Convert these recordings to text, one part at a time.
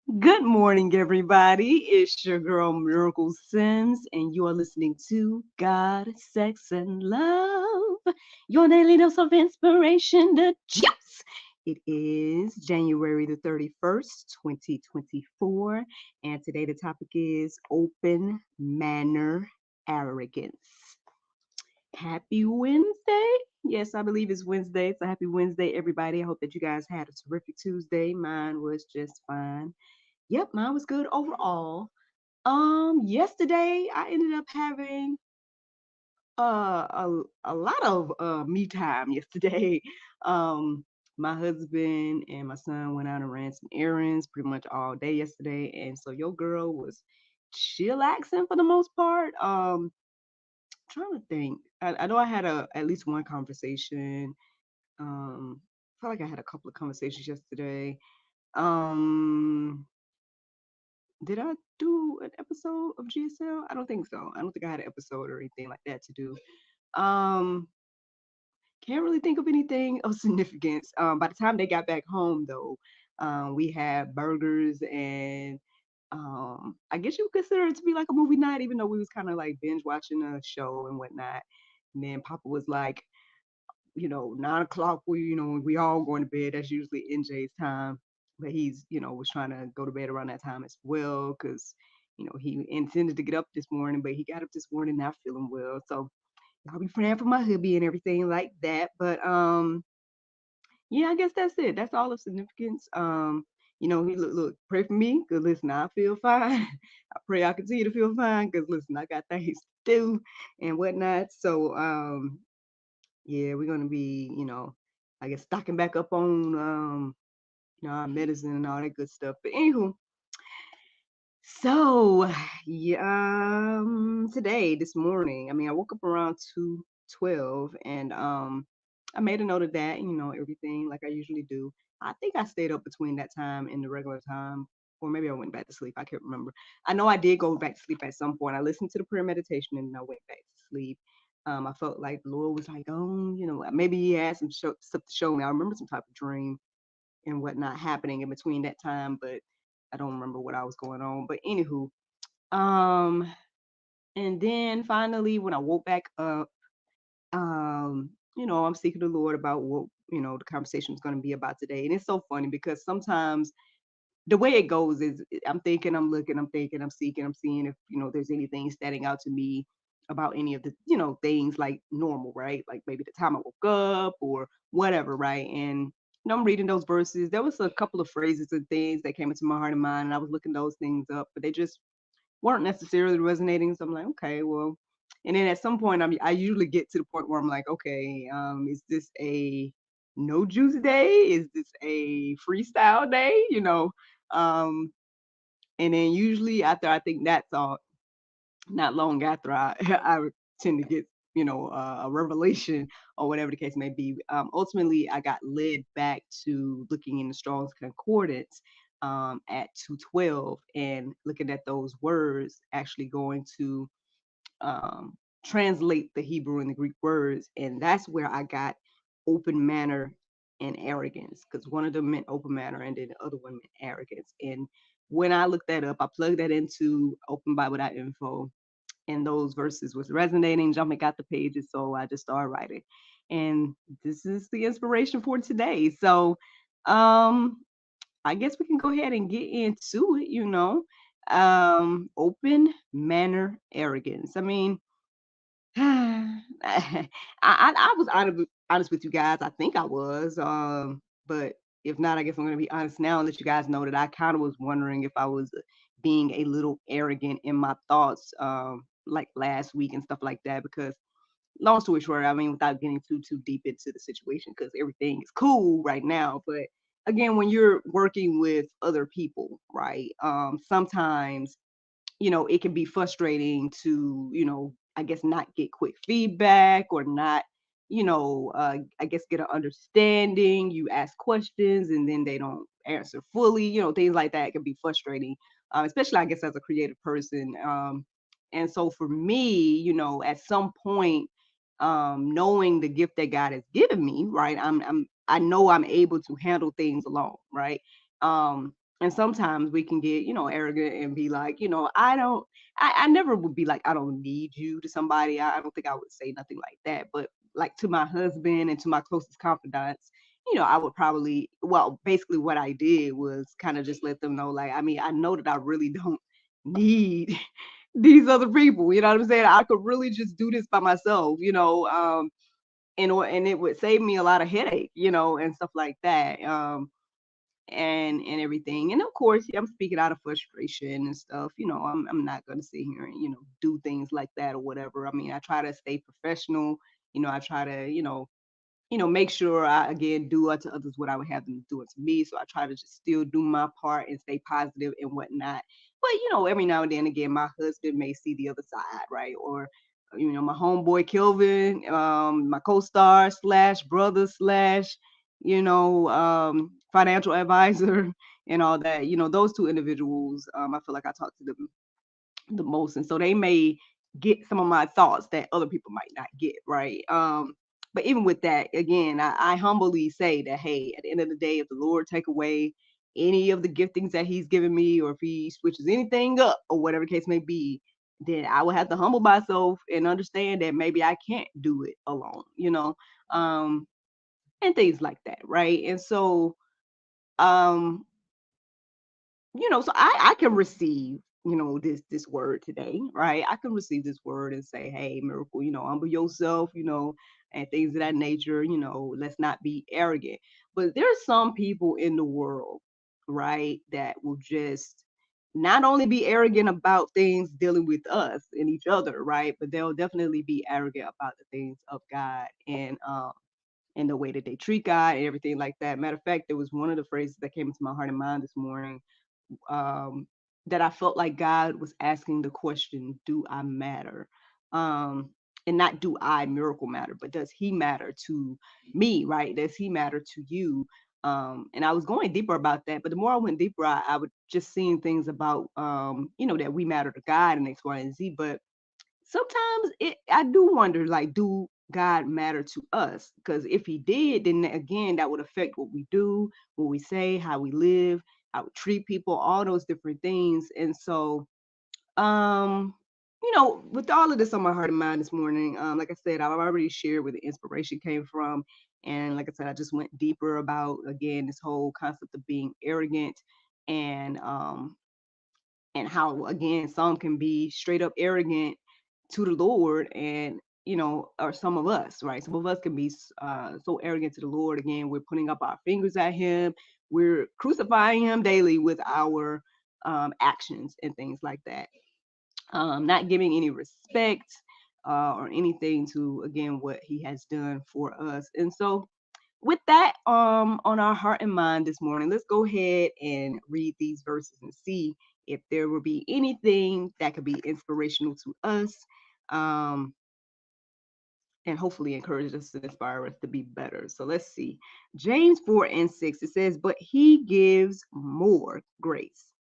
Good morning, everybody. It's your girl Miracle Sims, and you are listening to God, Sex, and Love, your daily dose of inspiration, the juice. It is January the 31st, 2024, and today the topic is open manner arrogance. Happy Wednesday. Yes, I believe it's Wednesday. So happy Wednesday, everybody. I hope that you guys had a terrific Tuesday. Mine was just fine. Yep, mine was good overall. Yesterday I ended up having a lot of me time yesterday. Um, my husband and my son went out and ran some errands pretty much all day yesterday, and so your girl was chillaxing for the most part. Trying to think. I know I had at least one conversation. I felt like I had a couple of conversations yesterday. Um, Did I do an episode of GSL? I don't think so. I don't think I had an episode or anything like that to do. Um, can't really think of anything of significance. By the time they got back home, though, we had burgers and I guess you would consider it to be like a movie night, even though we was kind of like binge watching a show and whatnot. And then Papa was like, 9 o'clock. We all going to bed. That's usually NJ's time, but he's was trying to go to bed around that time as well because he intended to get up this morning, but he got up this morning not feeling well. So I'll be praying for my hubby and everything like that. But yeah, I guess that's it. That's all of significance. He look, pray for me, cause listen, I feel fine. I pray I continue to feel fine, cause listen, I got things to do and whatnot. So yeah, we're gonna be, I guess stocking back up on our medicine and all that good stuff. But anywho, so yeah, today, this morning, I mean, I woke up around 2:12 and I made a note of that, everything like I usually do. I think I stayed up between that time and the regular time, or maybe I went back to sleep. I can't remember. I know I did go back to sleep at some point. I listened to the prayer meditation and I went back to sleep. I felt like the Lord was like, oh, maybe He had some stuff to show me. I remember some type of dream and whatnot happening in between that time, but I don't remember what I was going on. But anywho, um, and then finally when I woke back up, I'm seeking the Lord about what the conversation is going to be about today. And it's so funny because sometimes the way it goes is I'm thinking, I'm looking, I'm thinking, I'm seeking, I'm seeing if there's anything standing out to me about any of the things like normal, right? Like maybe the time I woke up or whatever, right? And I'm reading those verses. There was a couple of phrases and things that came into my heart and mind, and I was looking those things up, but they just weren't necessarily resonating. So I'm like, okay, well. And then at some point, I usually get to the point where I'm like, okay, is this a no juice day? Is this a freestyle day? Um, and then usually after I think that's all, not long after I would tend to get a revelation or whatever the case may be. Ultimately, I got led back to looking in the Strong's Concordance at 2:12 and looking at those words, actually going to um, translate the Hebrew and the Greek words, and that's where I got open manner and arrogance, because one of them meant open manner and then the other one meant arrogance. And when I looked that up, I plugged that into openbible.info, and those verses was resonating, jumping out the pages, so I just started writing. And this is the inspiration for today. So um I guess we can go ahead and get into it, open manner arrogance. I mean, I was honest with you guys. I think I was. But if not, I guess I'm gonna be honest now and let you guys know that I kind of was wondering if I was being a little arrogant in my thoughts, like last week and stuff like that. Because long story short, I mean, without getting too deep into the situation, because everything is cool right now. But again, when you're working with other people, right? Sometimes it can be frustrating to, I guess not get quick feedback or not, I guess get an understanding. You ask questions and then they don't answer fully, things like that can be frustrating, especially I guess as a creative person. And so for me, at some point, knowing the gift that God has given me, right? I know I'm able to handle things alone, right? And sometimes we can get, arrogant and be like, I never would be like, I don't need you to somebody. I don't think I would say nothing like that. But like to my husband and to my closest confidants, I would probably, well, basically what I did was kind of just let them know, like, I mean, I know that I really don't need these other people. You know what I'm saying? I could really just do this by myself, and it would save me a lot of headache, and stuff like that. And everything. And of course, yeah, I'm speaking out of frustration and stuff. I'm not gonna sit here and do things like that or whatever. I mean, I try to stay professional. I try to make sure I again do unto others what I would have them do unto me. So I try to just still do my part and stay positive and whatnot. But every now and then again, my husband may see the other side, right? Or my homeboy Kelvin, my co-star slash brother slash, financial advisor and all that. Those two individuals, I feel like I talk to them the most, and so they may get some of my thoughts that other people might not get, right? But even with that, again, I humbly say that, hey, at the end of the day, if the Lord take away any of the giftings that He's given me, or if He switches anything up, or whatever the case may be, then I will have to humble myself and understand that maybe I can't do it alone, um, and things like that, right? And so, um, so I can receive, this word today, right? I can receive this word and say, hey, Miracle, humble yourself, and things of that nature, let's not be arrogant. But there's some people in the world, right, that will just not only be arrogant about things dealing with us and each other, right, but they'll definitely be arrogant about the things of God, and the way that they treat God and everything like that. Matter of fact, there was one of the phrases that came into my heart and mind this morning, um, that I felt like God was asking the question, do I matter? Um, and not do I, Miracle, matter, but does He matter to me, right? Does He matter to you? And I was going deeper about that, but the more I went deeper, I would just seeing things about, that we matter to God and X, Y, and Z. But sometimes I do wonder, like, do God matter to us? Because if He did, then again, that would affect what we do, what we say, how we live, how we treat people, all those different things. And so, um, with all of this on my heart and mind this morning, like I said, I've already shared where the inspiration came from. And like I said, I just went deeper about, again, this whole concept of being arrogant, and and how, again, some can be straight up arrogant to the Lord, and or some of us, right? Some of us can be so arrogant to the Lord. Again, we're putting up our fingers at Him, we're crucifying Him daily with our actions and things like that, not giving any respect or anything to, again, what He has done for us. And so, with that on our heart and mind this morning, let's go ahead and read these verses and see if there will be anything that could be inspirational to us, um, and hopefully encourage us and inspire us to be better. So let's see. James 4:6, it says, but He gives more grace.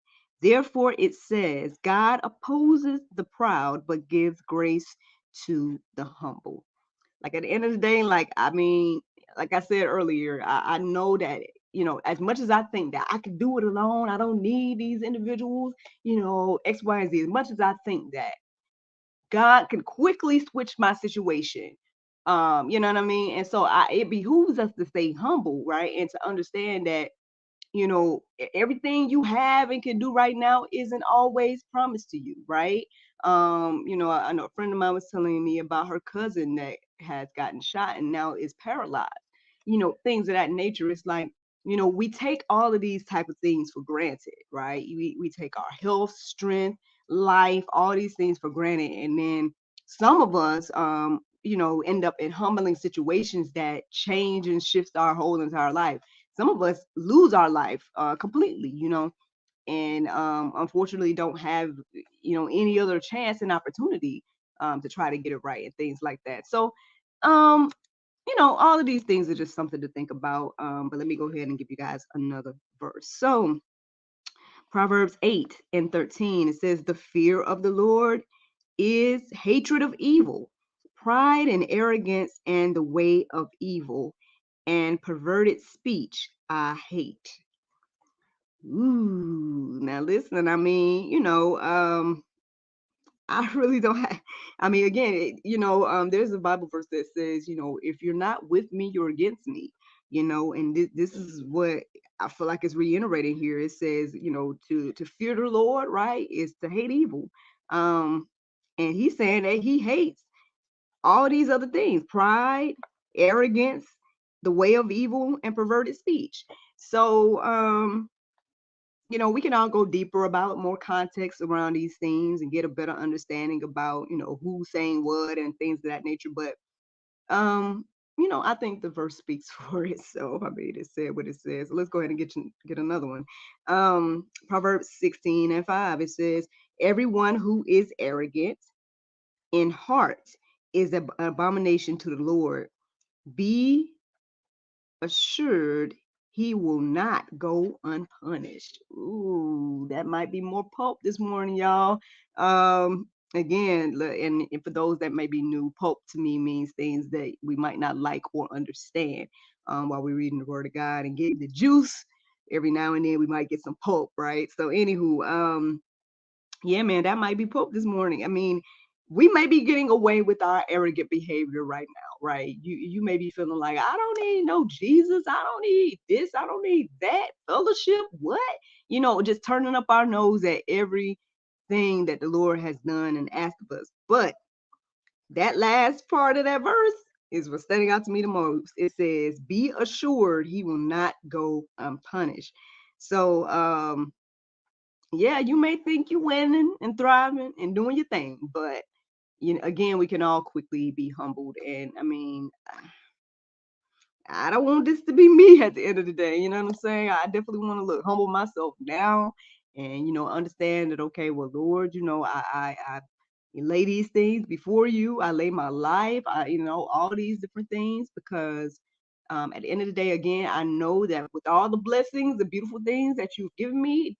Therefore, it says, God opposes the proud, but gives grace to the humble. Like, at the end of the day, like, I mean, like I said earlier, I know that, as much as I think that I can do it alone, I don't need these individuals, X, Y, and Z. As much as I think that, God can quickly switch my situation. You know what I mean? And so it behooves us to stay humble, right? And to understand that, everything you have and can do right now isn't always promised to you, right? I know a friend of mine was telling me about her cousin that has gotten shot and now is paralyzed. Things of that nature. It's like, we take all of these type of things for granted, right? We take our health, strength, life, all these things for granted. And then some of us, end up in humbling situations that change and shifts our whole entire life. Some of us lose our life completely, and unfortunately don't have, any other chance and opportunity to try to get it right and things like that. So, um, all of these things are just something to think about. But let me go ahead and give you guys another verse. So, Proverbs 8:13, it says, the fear of the Lord is hatred of evil, pride and arrogance, and the way of evil, and perverted speech I hate. Ooh, now listen, I mean, I really don't have, I mean, again, there's a Bible verse that says, if you're not with me, you're against me, and this is what I feel like is reiterating here. It says, to fear the Lord, right, is to hate evil. Um, and he's saying that he hates all these other things: pride, arrogance, the way of evil, and perverted speech. So, we can all go deeper about more context around these things and get a better understanding about, who's saying what and things of that nature. But, um, I think the verse speaks for itself. I mean, it said what it says. So let's go ahead and get another one. Proverbs 16:5. It says, "Everyone who is arrogant in heart is an abomination to the Lord. Be assured he will not go unpunished." Ooh, that might be more pulp this morning, y'all. Again, and for those that may be new, pulp to me means things that we might not like or understand while we're reading the Word of God and getting the juice. Every now and then we might get some pulp, right? So, anywho, yeah, man, that might be Pope this morning. I mean, we may be getting away with our arrogant behavior right now, right? You may be feeling like, I don't need no Jesus, I don't need this, I don't need that fellowship. What? Just turning up our nose at everything that the Lord has done and asked of us. But that last part of that verse is what's standing out to me the most. It says, "Be assured he will not go unpunished." So yeah, you may think you're winning and thriving and doing your thing, but again, we can all quickly be humbled. And I mean, I don't want this to be me at the end of the day. You know what I'm saying? I definitely want to look humble myself now and understand that, okay, well, Lord, I lay these things before you. I lay my life, all these different things because at the end of the day, again, I know that with all the blessings, the beautiful things that you've given me,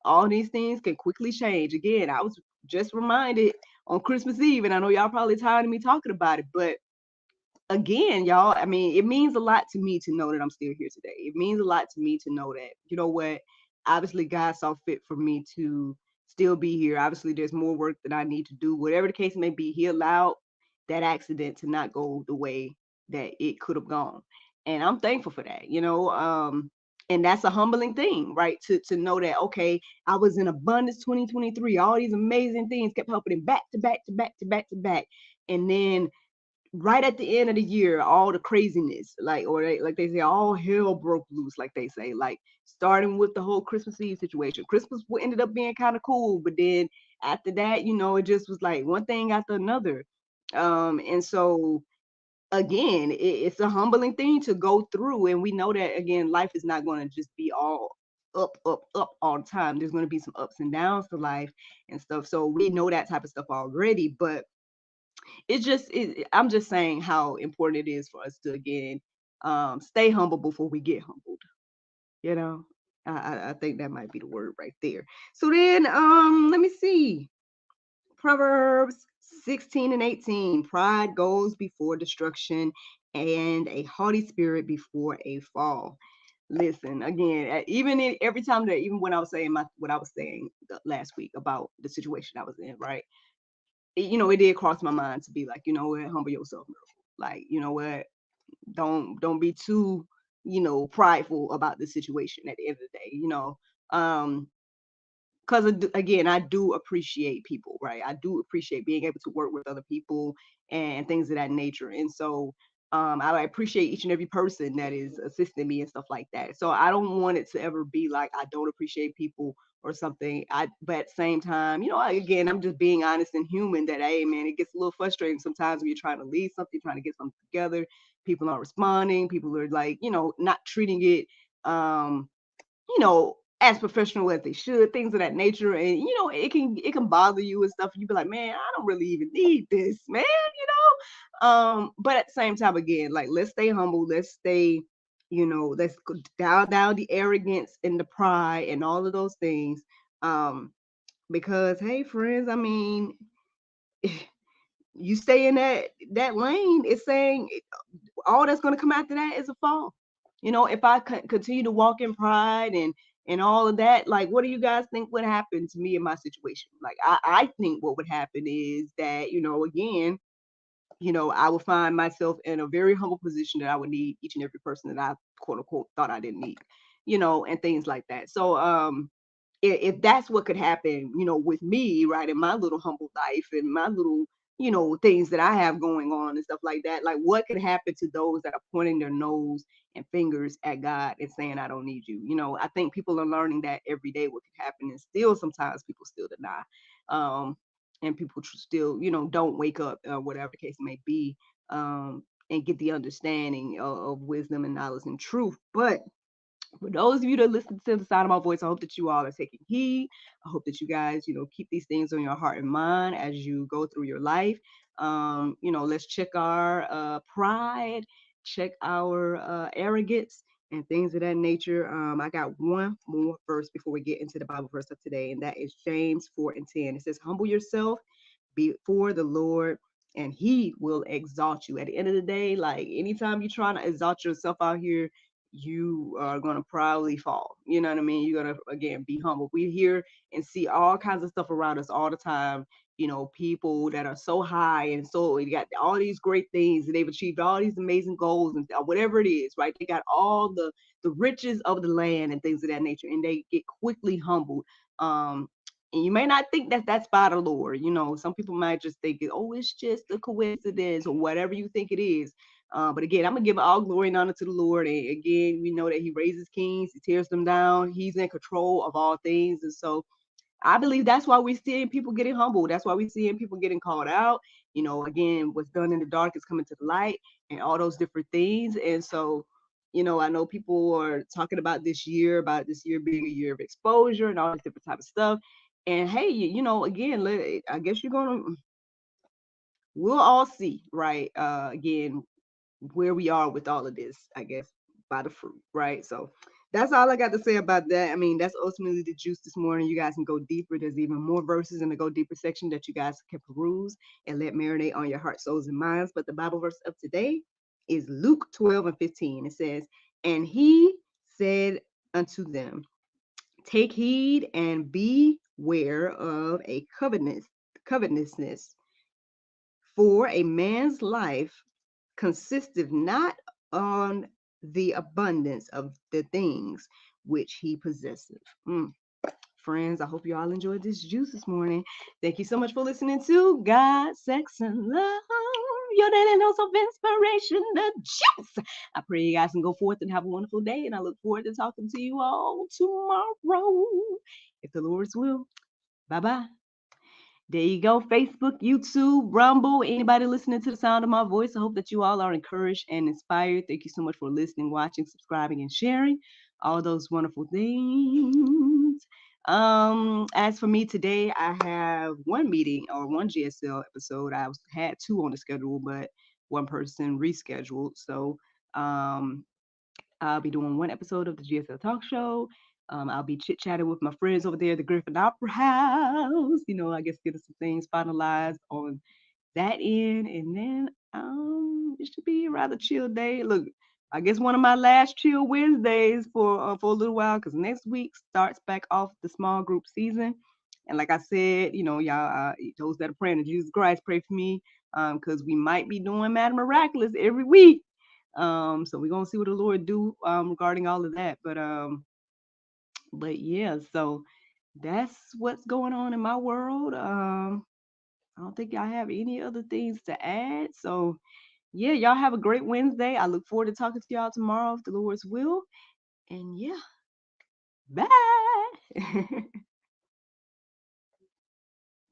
all these things can quickly change. Again, I was just reminded on Christmas Eve, and I know y'all probably tired of me talking about it, but again, y'all, I mean, it means a lot to me to know that I'm still here today. It means a lot to me to know that, you know what, obviously God saw fit for me to still be here. Obviously, there's more work that I need to do. Whatever the case may be, he allowed that accident to not go the way that it could have gone. And I'm thankful for that, and that's a humbling thing, right? To know that, okay, I was in abundance 2023, all these amazing things kept happening back to back to back to back to back. And then right at the end of the year, all the craziness, like they say, all hell broke loose, like they say, like starting with the whole Christmas Eve situation. Christmas ended up being kind of cool, but then after that, it just was like one thing after another. And so again, it's a humbling thing to go through, and we know that again, life is not going to just be all up, up, up all the time. There's going to be some ups and downs to life and stuff. So we know that type of stuff already, but I'm just saying how important it is for us to again stay humble before we get humbled. You know, I think that might be the word right there. So then, let me see. Proverbs 16:18. Pride goes before destruction, and a haughty spirit before a fall. Listen, again, every time that, even when I was saying what I was saying last week about the situation I was in, right? It did cross my mind to be like, what, humble yourself, Miracle. Like, what, don't be too, prideful about the situation at the end of the day, um, because again, I do appreciate people, right? I do appreciate being able to work with other people and things of that nature. And so I appreciate each and every person that is assisting me and stuff like that. So I don't want it to ever be like I don't appreciate people or something. But at the same time, again, I'm just being honest and human that, hey, man, it gets a little frustrating sometimes when you're trying to lead something, trying to get something together. People aren't responding. People are like, not treating it as professional as they should, things of that nature. And it can bother you and stuff. You be like, man, I don't really even need this, man, but at the same time, again, like, let's stay humble, let's stay, let's dial down the arrogance and the pride and all of those things. Because hey, friends, I mean, you stay in that lane, it's saying all that's going to come after that is a fall. If I continue to walk in pride and and all of that. Like, what do you guys think would happen to me in my situation? Like, I think what would happen is that, again, I would find myself in a very humble position that I would need each and every person that I quote unquote thought I didn't need, and things like that. So if that's what could happen, with me, right, in my little humble life and my little, things that I have going on and stuff like that, like what could happen to those that are pointing their nose and fingers at God and saying, I don't need you? I think people are learning that every day what could happen, and still sometimes people still deny. Um, and people still, don't wake up, whatever the case may be, and get the understanding of wisdom and knowledge and truth. But for those of you that listen to the sound of my voice, I hope that you all are taking heed. I hope that you guys, keep these things on your heart and mind as you go through your life. Let's check our pride, check our arrogance, and things of that nature. I got one more verse before we get into the Bible verse of today, and that is James 4:10. It says, humble yourself before the Lord, and he will exalt you. At the end of the day, like anytime you're trying to exalt yourself out here, you are going to probably fall. You know what I mean? You're going to, again, be humble. We hear and see all kinds of stuff around us all the time. People that are so high and so they got all these great things and they've achieved all these amazing goals and whatever it is, right? They got all the riches of the land and things of that nature, and they get quickly humbled. And you may not think that that's by the Lord. Some people might just think, oh, it's just a coincidence or whatever you think it is. But again, I'm going to give all glory and honor to the Lord. And again, we know that he raises kings, he tears them down. He's in control of all things. And so I believe that's why we're seeing people getting humbled. That's why we're seeing people getting called out. Again, what's done in the dark is coming to the light and all those different things. And so, I know people are talking about this year being a year of exposure and all this different type of stuff. And hey, again, I guess we'll all see, right? Again, where we are with all of this, I guess, by the fruit, right? So that's all I got to say about that. I mean, that's ultimately the juice this morning. You guys can go deeper. There's even more verses in the go deeper section that you guys can peruse and let marinate on your heart, souls, and minds. But the Bible verse of today is Luke 12:15. It says, and he said unto them, take heed and beware of a covetousness, for a man's life consisteth not on the abundance of the things which he possesseth. Friends, I hope you all enjoyed this juice this morning. Thank you so much for listening to God, Sex, and Love, your daily dose of inspiration, the juice. I pray you guys can go forth and have a wonderful day, and I look forward to talking to you all tomorrow, if the Lord's will. Bye-bye. There you go. Facebook, YouTube, Rumble, anybody listening to the sound of my voice. I hope that you all are encouraged and inspired. Thank you so much for listening, watching, subscribing, and sharing all those wonderful things. As for me today, I have one meeting or one GSL episode. Had two on the schedule, but one person rescheduled. So I'll be doing one episode of the GSL Talk Show. I'll be chit-chatting with my friends over there at the Griffin Opera House. I guess getting some things finalized on that end. And then it should be a rather chill day. Look, I guess one of my last chill Wednesdays for a little while, because next week starts back off the small group season. And like I said, y'all, those that are praying to Jesus Christ, pray for me, because we might be doing Madam Miraculous every week. So we're gonna see what the Lord do regarding all of that. But yeah, so that's what's going on in my world. I don't think I have any other things to add. So yeah, y'all have a great Wednesday. I look forward to talking to y'all tomorrow if the Lord's will. And yeah, bye.